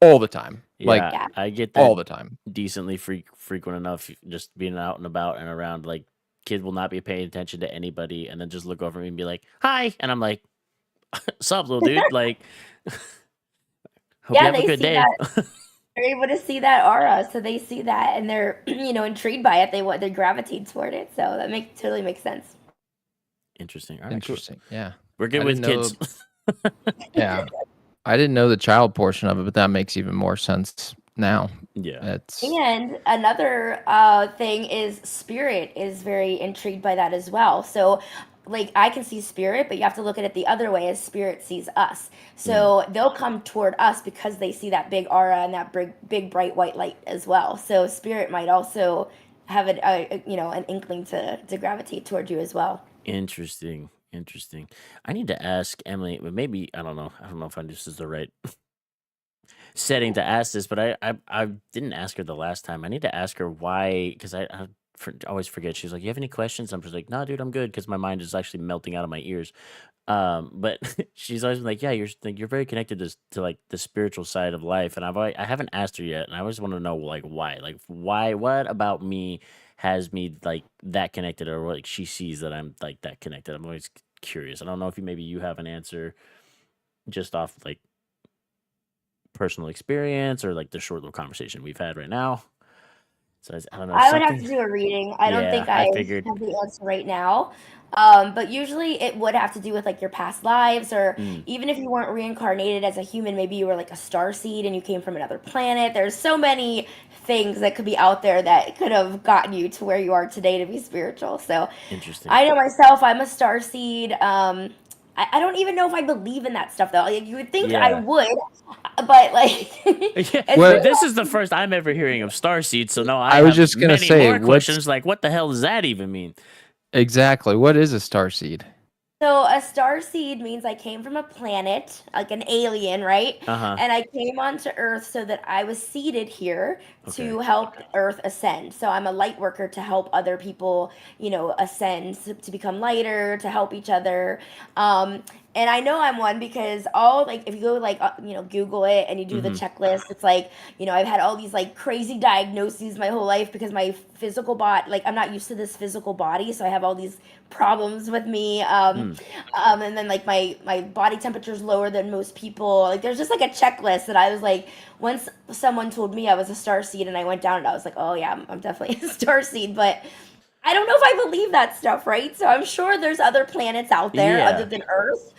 all the time. Like, yeah, I get all that the time. decently frequent enough, just being out and about and around. Like, kid will not be paying attention to anybody and then just look over me and be like, hi. And I'm like, sup, little dude? Like, hope you Yeah, have a they good see day. that. They're able to see that aura, so they see that and they're intrigued by it. They gravitate toward it. So that totally makes sense. Interesting. All right, cool. Interesting. Yeah. We're good I with didn't know. kids. Yeah. I didn't know the child portion of it, but that makes even more sense now. Yeah. It's And another thing is spirit is very intrigued by that as well. So, like, I can see spirit, but you have to look at it the other way as spirit sees us. So they'll come toward us because they see that big aura and that big bright white light as well. So spirit might also have an inkling to gravitate toward you as well. Interesting. I need to ask Emily, but maybe I don't know. I don't know if this is the right setting to ask this, but I didn't ask her the last time. I need to ask her why, because always forget. She's like, "You have any questions?" I'm just like, "No, dude, I'm good," because my mind is actually melting out of my ears. But she's always been like, "Yeah, you're very connected to like the spiritual side of life," and I haven't asked her yet, and I always want to know like why, what about me has me like that connected, or what like she sees that I'm like that connected. I'm always curious. I don't know if maybe you have an answer just off like personal experience or like the short little conversation we've had right now. So I don't know I would have to something. do a reading. I don't Yeah, think I I figured. have the answer right now. But usually it would have to do with like your past lives, or Mm, even if you weren't reincarnated as a human, maybe you were like a star seed and you came from another planet. There's so many things that could be out there that could have gotten you to where you are today to be spiritual. So interesting. I know myself, I'm a star seed. I don't even know if I believe in that stuff though. Like, you would think I Yeah. would, but like Yeah, it's what but really this is the first I'm ever hearing of starseed, so now I I was have just gonna many say. more What's questions. Like, what the hell does that even mean? exactly what is a star seed? So a star seed means I came from a planet, like an alien, right? Uh huh. And I came onto Earth so that I was seeded here Okay. to help Earth ascend. So I'm a light worker to help other people, ascend to become lighter, to help each other. And I know I'm one because all like if you go like Google it and you do the Mm-hmm. checklist, it's like I've had all these like crazy diagnoses my whole life because my physical body, like, I'm not used to this physical body, so I have all these problems with me. Mm. And then like my body temperature is lower than most people. Like, there's just like a checklist that I was like, once someone told me I was a star seed and I went down and I was like, oh yeah, I'm definitely a star seed. But I don't know if I believe that stuff, right? So I'm sure there's other planets out there other Yeah. than Earth.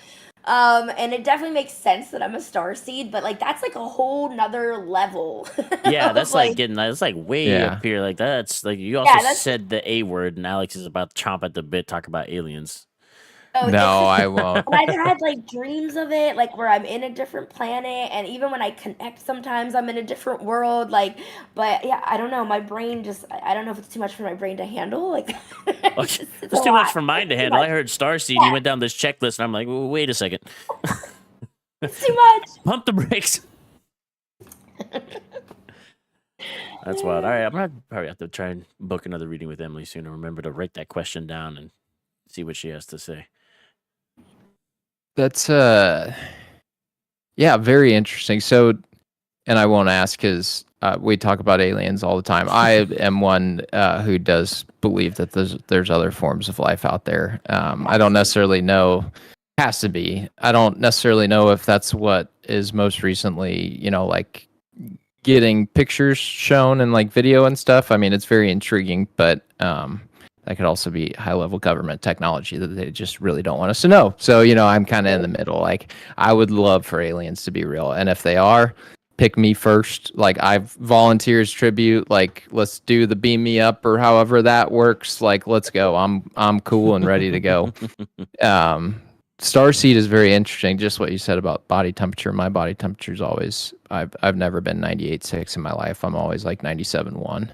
And it definitely makes sense that I'm a star seed, but like that's like a whole nother level Yeah, of that's like like, getting that's like way up Yeah. here. Like that's like you also yeah, that's said the A word, and Alex is about to chomp at the bit, talk about aliens. Oh, No, I won't. and I've had like dreams of it, like where I'm in a different planet, and even when I connect, sometimes I'm in a different world. Like, but yeah, I don't know. My brain just, I don't know if it's too much for my brain to handle. Like, it's a It's too much lot. for mine to It's too handle. much. I heard Starseed and you Yeah, went down this checklist, and I'm like, wait a second. it's too much. Pump the brakes. That's wild. All right, I'm gonna probably have to try and book another reading with Emily soon and remember to write that question down and see what she has to say. That's yeah, very interesting. So, and I won't ask because we talk about aliens all the time. I am one who does believe that there's other forms of life out there. I don't necessarily know. Has to be. I don't necessarily know if that's what is most recently, like getting pictures shown and like video and stuff. I mean, it's very intriguing, but that could also be high level government technology that they just really don't want us to know. So, I'm kind of in the middle. Like, I would love for aliens to be real. And if they are, pick me first. Like, I've volunteers tribute. Like, let's do the beam me up or however that works. Like, let's go. I'm cool and ready to go. Starseed is very interesting. Just what you said about body temperature. My body temperature is always. I've never been 98.6 in my life. I'm always like 97.1.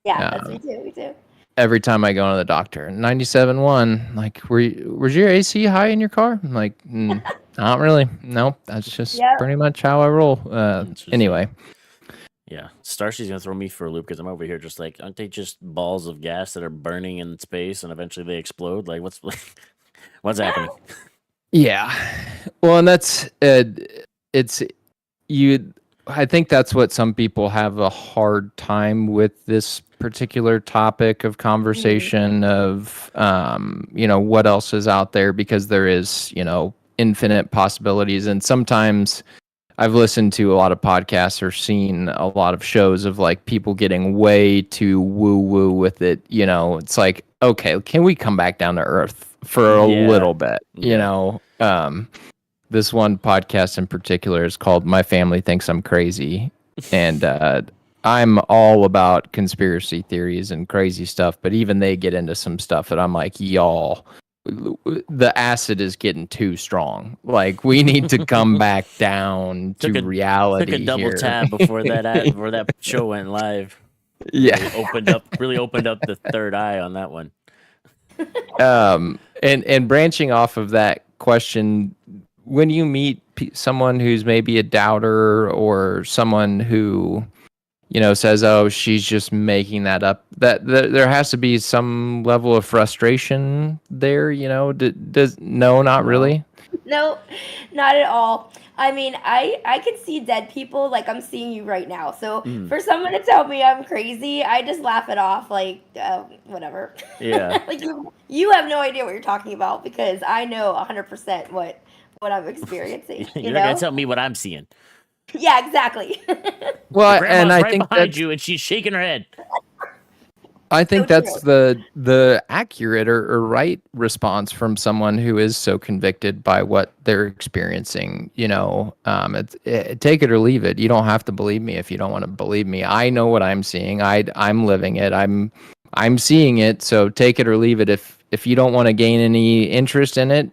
Yeah, that's me too. Me too. Every time I go to the doctor, 97.1. Like, was your AC high in your car? I'm like, not really. Nope. That's just Yep. pretty much how I roll. Anyway. Yeah, Starseed's gonna throw me for a loop because I'm over here just like, aren't they just balls of gas that are burning in space and eventually they explode? Like, what's happening? Yeah. Well, and that's it's you. I think that's what some people have a hard time with this particular topic of conversation of what else is out there, because there is infinite possibilities. And sometimes I've listened to a lot of podcasts or seen a lot of shows of like people getting way too woo woo with it. It's like, okay, can we come back down to earth for a little bit? This one podcast in particular is called My Family Thinks I'm Crazy. And I'm all about conspiracy theories and crazy stuff, but even they get into some stuff that I'm like, y'all, the acid is getting too strong. Like, we need to come back down to reality. Took a double here. tab before that show went live. Yeah. Really opened up the third eye on that one. And branching off of that question, when you meet someone who's maybe a doubter or someone who says, oh, she's just making that up, that there has to be some level of frustration there. Not really. No, not at all. I mean, I can see dead people like I'm seeing you right now. So for someone to tell me I'm crazy, I just laugh it off like whatever. Yeah. Like you have no idea what you're talking about because I know 100% what I'm experiencing. You're not gonna tell me what I'm seeing. Yeah, exactly. Well, Your grandma's and I right think behind you, and she's shaking her head. I think So that's the accurate or right response from someone who is so convicted by what they're experiencing. Take it or leave it. You don't have to believe me if you don't want to believe me. I know what I'm seeing. I'm living it. I'm seeing it. So take it or leave it. If you don't want to gain any interest in it,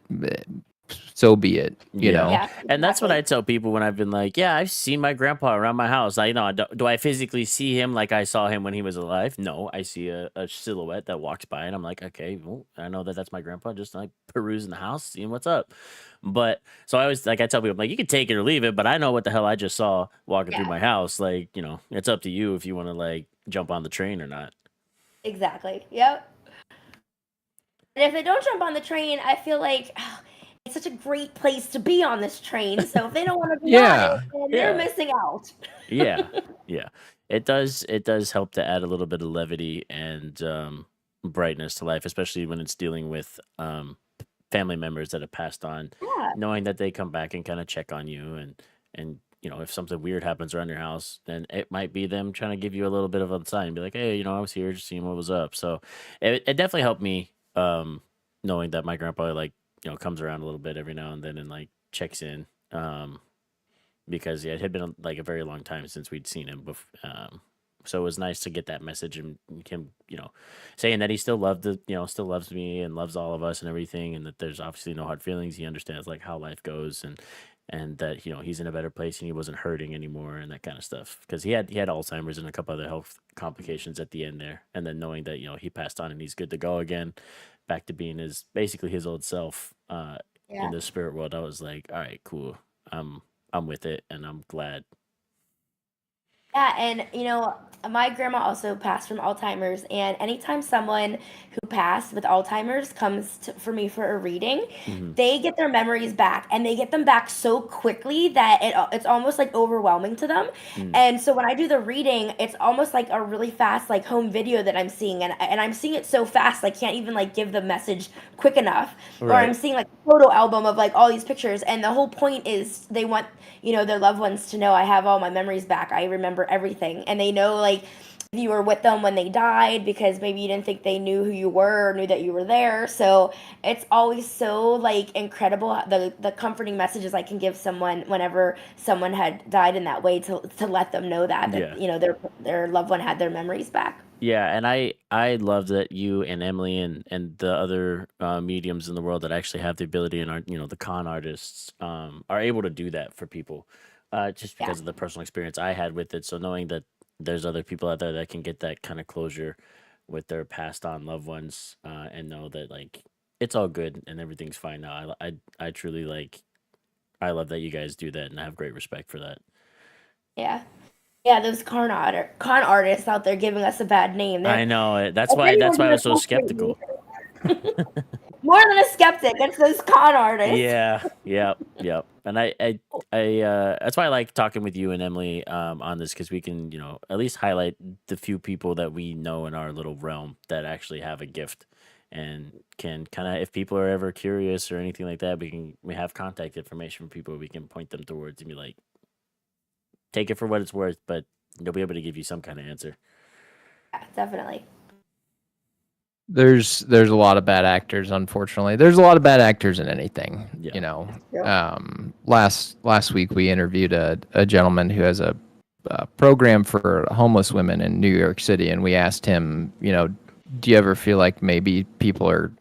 so be it. Yeah. Yeah, And that's what exactly. I tell people when I've been like, yeah, I've seen my grandpa around my house. Do I physically see him like I saw him when he was alive? No, I see a silhouette that walks by, and I'm like, okay, well, I know that that's my grandpa, just like perusing the house, seeing what's up. But so I always I tell people, I'm like, you can take it or leave it, but I know what the hell I just saw walking through Yeah, my house. Like, it's up to you if you want to like jump on the train or not. exactly. Yep. And if they don't jump on the train, I feel like it's such a great place to be on this train. So if they don't want to be on it, then they're Yeah. missing out. Yeah, yeah. It does help to add a little bit of levity and brightness to life, especially when it's dealing with family members that have passed on, Yeah, knowing that they come back and kind of check on you and if something weird happens around your house, then it might be them trying to give you a little bit of a sign, be like, hey, I was here just seeing what was up. So it definitely helped me knowing that my grandpa like comes around a little bit every now and then and like checks in. Because it had been like a very long time since we'd seen him So it was nice to get that message and him, saying that he still loved still loves me and loves all of us and everything, and that there's obviously no hard feelings. He understands like how life goes, and that he's in a better place and he wasn't hurting anymore and that kind of stuff, because he had Alzheimer's and a couple other health complications at the end there, and then knowing that he passed on and he's good to go again, back to being basically his old self in Yeah. the spirit world. I was like, all right, cool. I'm with it, and I'm glad. Yeah, and my grandma also passed from Alzheimer's, and anytime someone who passed with Alzheimer's comes for me for a reading, Hmm. they get their memories back, and they get them back so quickly that it's almost like overwhelming to them. Mm. And so when I do the reading, it's almost like a really fast like home video that I'm seeing, and I'm seeing it so fast I can't even like give the message quick enough. Or I'm Right. seeing like a photo album of like all these pictures, and the whole point is they want their loved ones to know I have all my memories back. I remember everything. And they know like if you were with them when they died because maybe you didn't think they knew who you were or knew that you were there. So it's always so like incredible the comforting messages I can give someone whenever someone had died in that way to let them know that Yeah. their loved one had their memories back. Yeah, and I love that you and Emily and the other mediums in the world that actually have the ability and are the con artists are able to do that for people, just Yeah. because of the personal experience I had with it. So knowing that there's other people out there that can get that kind of closure with their passed on loved ones, and know that like it's all good and everything's fine now. I truly like I love that you guys do that, and I have great respect for that. Yeah. Yeah, those con artists out there giving us a bad name. I know it. That's If why anyone that's why I did a was so comforting skeptical. more than a skeptic, it's those con artists. Yeah, yep, yep. And that's why I like talking with you and Emily on this, because we can, at least highlight the few people that we know in our little realm that actually have a gift and can kind of, if people are ever curious or anything like that, we have contact information for people we can point them towards and be like, take it for what it's worth, but they'll be able to give you some kind of answer. Yeah, definitely. There's a lot of bad actors, unfortunately. There's a lot of bad actors in anything, Yeah. you know. True. Last week we interviewed a gentleman who has a program for homeless women in New York City, and we asked him, do you ever feel like maybe people are,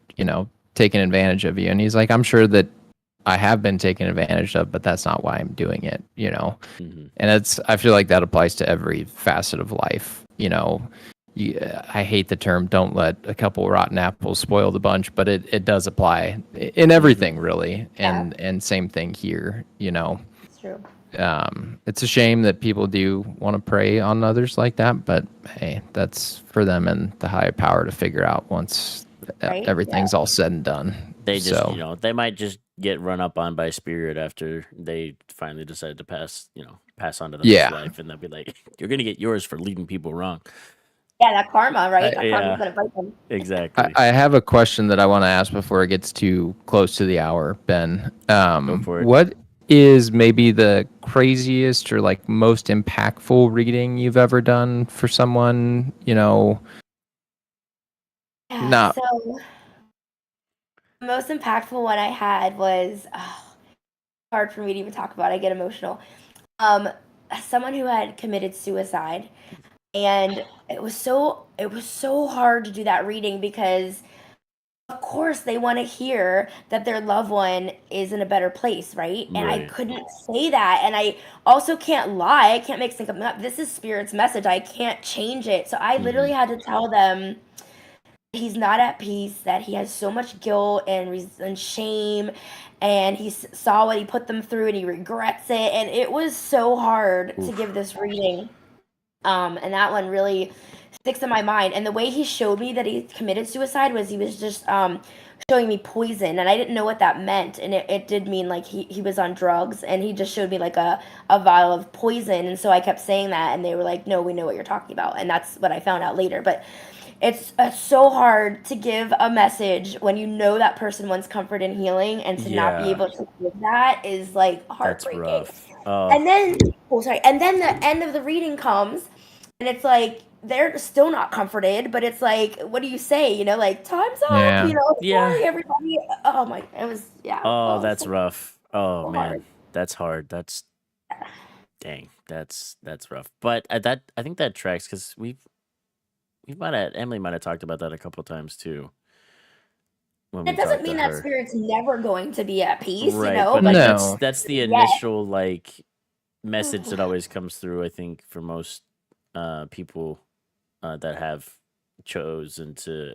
taking advantage of you? And he's like, I'm sure that I have been taken advantage of, but that's not why I'm doing it. Hmm. And I feel like that applies to every facet of life. I hate the term "don't let a couple rotten apples spoil the bunch," but it does apply in everything really, Yeah, and same thing here. it's true. It's a shame that people do want to prey on others like that, but hey, that's for them and the higher power to figure out once Right? Yeah. everything's all said and done. They just, So they might just get run up on by spirit after they finally decide to pass on to the next yeah, life, and they'll be like, "You're gonna get yours for leading people wrong." Yeah, that karma, right? That karma's Yeah, gonna bite them. exactly. I have a question that I want to ask before it gets too close to the hour, Ben. Go for it. What is maybe the craziest or like most impactful reading you've ever done for someone? Yeah, Not so the most impactful one I had was hard for me to even talk about. I get emotional. Um, Someone who had committed suicide, and it was so hard to do that reading because of course they want to hear that their loved one is in a better place, right? And I Right. couldn't say that, and I also can't lie. I can't make something up. This is spirit's message. I can't change it. So I Hmm. literally had to tell them he's not at peace, that he has so much guilt and shame, and saw what he put them through and he regrets it, and it was so hard to give Oof. this reading. And that one really sticks in my mind. And the way he showed me that he committed suicide was he was just showing me poison, and I didn't know what that meant. And it did mean like he was on drugs, and he just showed me like a vial of poison. And so I kept saying that, and they were like, "No, we know what you're talking about." And that's what I found out later. But it's so hard to give a message when you know that person wants comfort and healing, and to not be Yeah, able to give that is like that's heartbreaking. rough. Oh, And then, oh, sorry. And then the end of the reading comes, and it's like they're still not comforted, but it's like, what do you say? Like time's up. yeah. yeah. Sorry, everybody. Oh it was yeah. Oh, Oh, that's so, rough. Oh so hard. man, that's hard. That's Dang, that's rough. But I think that tracks because we might have Emily might have talked about that a couple times too when It we doesn't talked to mean that her. spirit's never going to be at peace, Right, but but like just No. that's the yes. initial like message that always comes through. I think for most people that have chosen to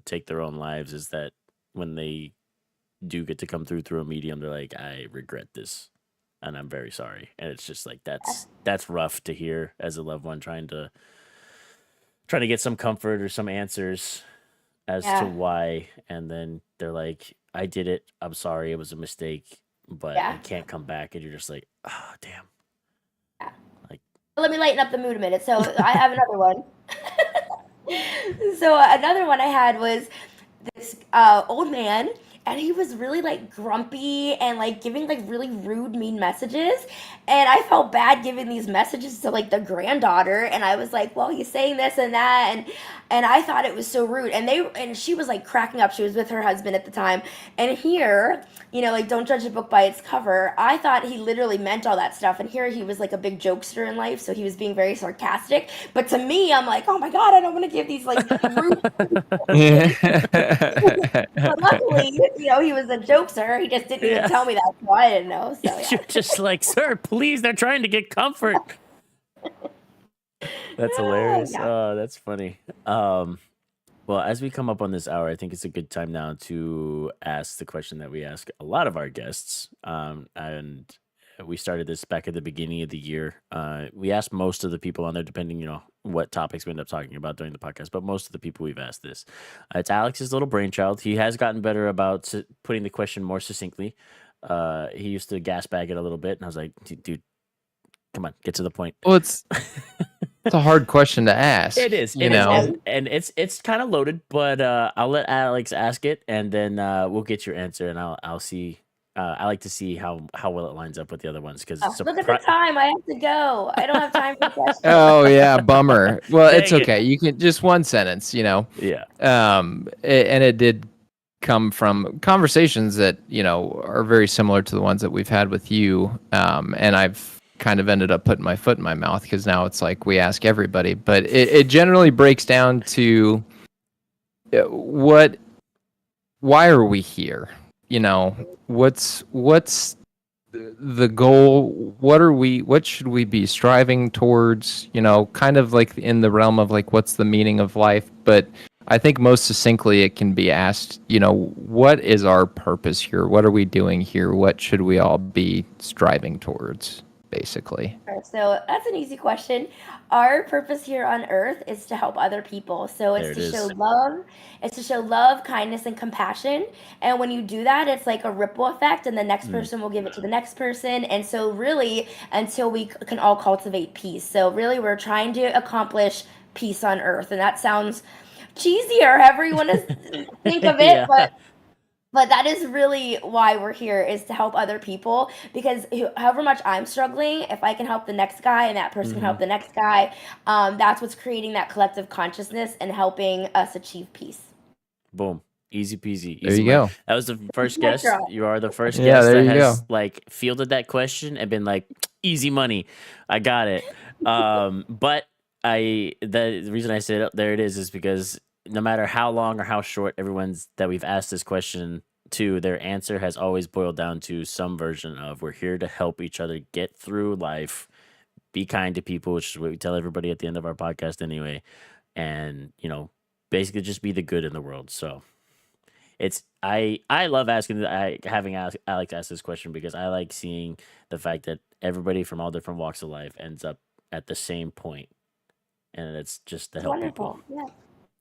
take their own lives is that when they do get to come through a medium, they're like, I regret this, and I'm very sorry. And it's just like that's rough to hear as a loved one trying to get some comfort or some answers as to Yeah. why, and then they're like, I did it, I'm sorry, it was a mistake, but I Yeah. can't come back. And you're just like, oh damn. Yeah. Like, Let me lighten up the mood a minute. So I have another one. So another one I had was this old man, and he was really like grumpy and like giving like really rude, mean messages. And I felt bad giving these messages to like the granddaughter, and I was like, well, he's saying this and that, and I thought it was so rude. And she was like cracking up. She was with her husband at the time. And here, like don't judge a book by its cover. I thought he literally meant all that stuff. And here he was like a big jokester in life, so he was being very sarcastic. But to me, I'm like, oh my god, I don't want to give these like rude. But luckily, he was a jokester. He just didn't even yeah. tell me that, so I didn't know. So yeah. You're just like, sir, please, they're trying to get comfort. That's hilarious. Yeah. Oh, that's funny. Well, as we come up on this hour, I think it's a good time now to ask the question that we ask a lot of our guests. And we started this back at the beginning of the year. We asked most of the people on there, depending, what topics we end up talking about during the podcast. But most of the people we've asked this, it's Alex's little brainchild. He has gotten better about putting the question more succinctly. He used to gas bag it a little bit, and I was like, dude, come on, get to the point. Well, it's a hard question to ask. It is, and it's kind of loaded, but I'll let Alex ask it, and then we'll get your answer, and I'll see. I like to see how well it lines up with the other ones because Look at the time. I have to go. I don't have time for questions. Oh yeah, bummer. Well, it's Dang it. okay. You can just one sentence, Yeah. and it did come from conversations that are very similar to the ones that we've had with you, and I've kind of ended up putting my foot in my mouth because now it's like we ask everybody, but it generally breaks down to why are we here? What's the goal? What should we be striving towards? Kind of like in the realm of like, what's the meaning of life? But I think most succinctly it can be asked, what is our purpose here? What are we doing here? What should we all be striving towards, basically? So that's an easy question. Our purpose here on earth is to help other people. So it's to show love. It's to show love, kindness, and compassion. And when you do that, it's like a ripple effect, and the next person will give it to the next person. And so really, until we can all cultivate peace. So really, we're trying to accomplish peace on earth. And that sounds cheesy or however you want to think of it, Yeah. but that is really why we're here, is to help other people, because however much I'm struggling, if I can help the next guy and that person can help the next guy, that's what's creating that collective consciousness and helping us achieve peace. Boom. Easy peasy. There you go. That was the first guest. You are the first Yeah, guest there that you has go. like fielded that question and been like, easy money. I got it. But the reason I said there it is because no matter how long or how short everyone's that we've asked this question to, their answer has always boiled down to some version of we're here to help each other get through life, be kind to people, which is what we tell everybody at the end of our podcast anyway, and basically just be the good in the world. So it's I love having Alex ask this question because I like seeing the fact that everybody from all different walks of life ends up at the same point, and it's just to help people. Yeah.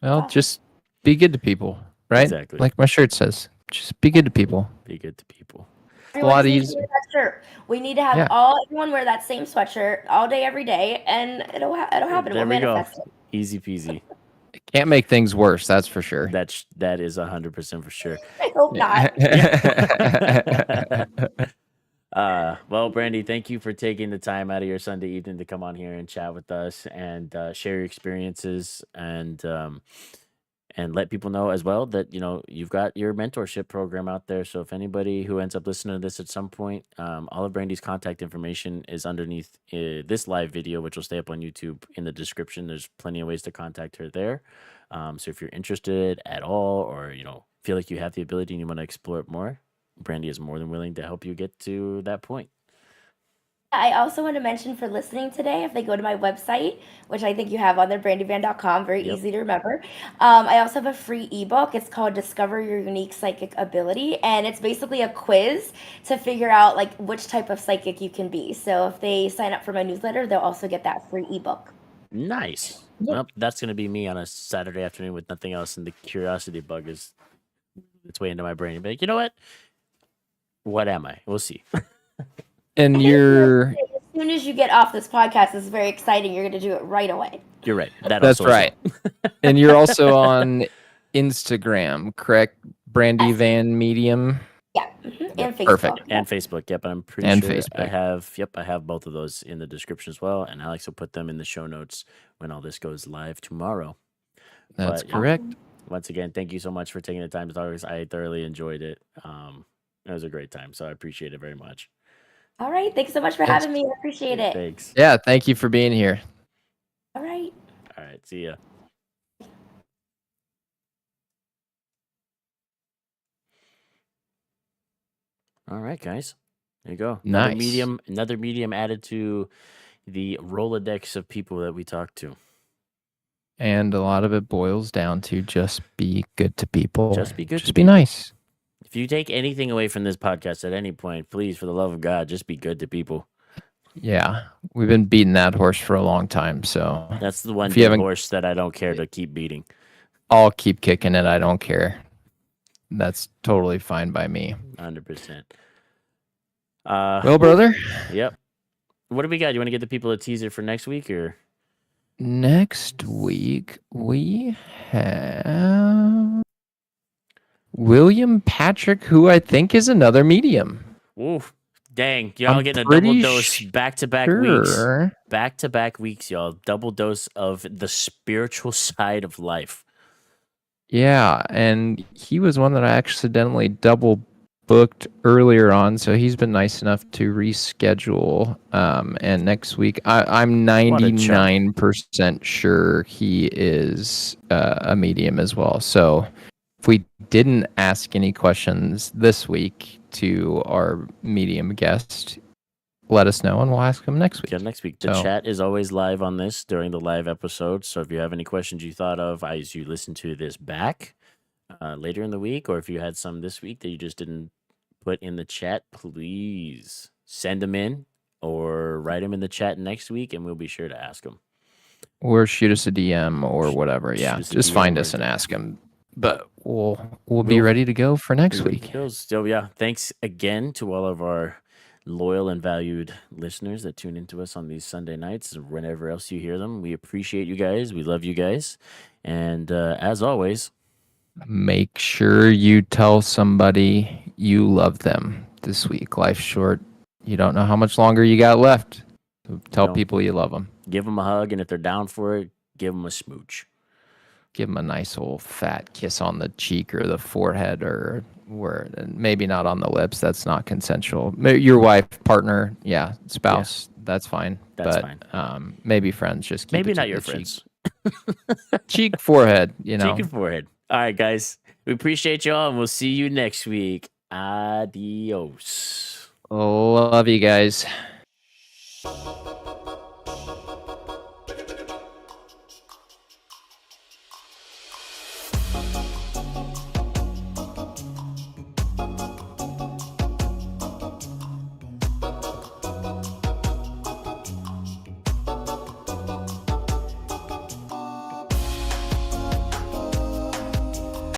Well, just be good to people, right? Exactly. Like my shirt says, just be good to people. Be good to people. Everyone needs to wear that shirt. We need to have everyone wear that same sweatshirt all day, every day, and it'll happen. There we'll we manifest go. it. Easy peasy. Can't make things worse, that's for sure. That is 100% for sure. I hope not. Well, Brandi, thank you for taking the time out of your Sunday evening to come on here and chat with us and share your experiences and and let people know as well that you've got your mentorship program out there. So if anybody who ends up listening to this at some point, all of Brandy's contact information is underneath this live video, which will stay up on YouTube in the description. There's plenty of ways to contact her there. So if you're interested at all, or feel like you have the ability and you want to explore it more, Brandy is more than willing to help you get to that point. I also want to mention for listening today, if they go to my website, which I think you have on there, brandyvan.com, very Yep. easy to remember. I also have a free ebook. It's called Discover Your Unique Psychic Ability, and it's basically a quiz to figure out like which type of psychic you can be. So if they sign up for my newsletter, they'll also get that free ebook. Nice. Well, that's going to be me on a Saturday afternoon with nothing else, and the curiosity bug is its way into my brain. But you know what am I? We'll see. And you're As soon as you get off this podcast, it's very exciting. You're going to do it right away. You're right. that's right. And you're also on Instagram, correct? Brandy Yes. Van Medium. Yeah, and Facebook. Perfect. And Facebook. Yep, I'm pretty And sure Facebook. I have both of those in the description as well, and Alex will put them in the show notes when all this goes live tomorrow. That's But, correct. Once again, thank you so much for taking the time to talk. I thoroughly enjoyed it. It was a great time, so I appreciate it very much. All right. Thanks so much for having me. I appreciate it. Thanks. Yeah, thank you for being here. All right. All right, see ya. All right, guys. There you go. Nice. Another medium added to the Rolodex of people that we talk to. And a lot of it boils down to just be good to people. Just be good. Just be nice. If you take anything away from this podcast at any point, please, for the love of God, just be good to people. Yeah, we've been beating that horse for a long time, so That's the one If you haven't- horse that I don't care to keep beating. I'll keep kicking it. I don't care. That's totally fine by me. 100%. Well, brother, Yep. What do we got? You want to give the people a teaser for next week, or? next week we have William Patrick, who I think is another medium. Oof. Dang, y'all I'm getting a double pretty dose back-to-back weeks. Sure. Back-to-back weeks, y'all. Double dose of the spiritual side of life. Yeah, and he was one that I accidentally double booked earlier on, so he's been nice enough to reschedule. And next week, I'm 99% sure he is a medium as well. So if we didn't ask any questions this week to our medium guest, let us know and we'll ask him next week. Yeah, next week. The chat is always live on this during the live episode. So if you have any questions you thought of as you listen to this back later in the week, or if you had some this week that you just didn't put in the chat, please send them in or write them in the chat next week, and we'll be sure to ask them. Or shoot us a DM or whatever. Yeah, just find us and ask him. But we'll be ready to go for next week. So yeah, thanks again to all of our loyal and valued listeners that tune into us on these Sunday nights and whenever else you hear them. We appreciate you guys. We love you guys. And as always, make sure you tell somebody you love them this week. Life's short. You don't know how much longer you got left. So tell people you love them. Give them a hug, and if they're down for it, give them a smooch. Give them a nice old fat kiss on the cheek or the forehead, or maybe not on the lips. That's not consensual. Your wife, partner, spouse, that's fine. That's fine. Maybe friends. Just keep maybe it to not your the friends. Cheek, forehead. Cheek and forehead. All right, guys. We appreciate y'all, and we'll see you next week. Adios. Love you guys.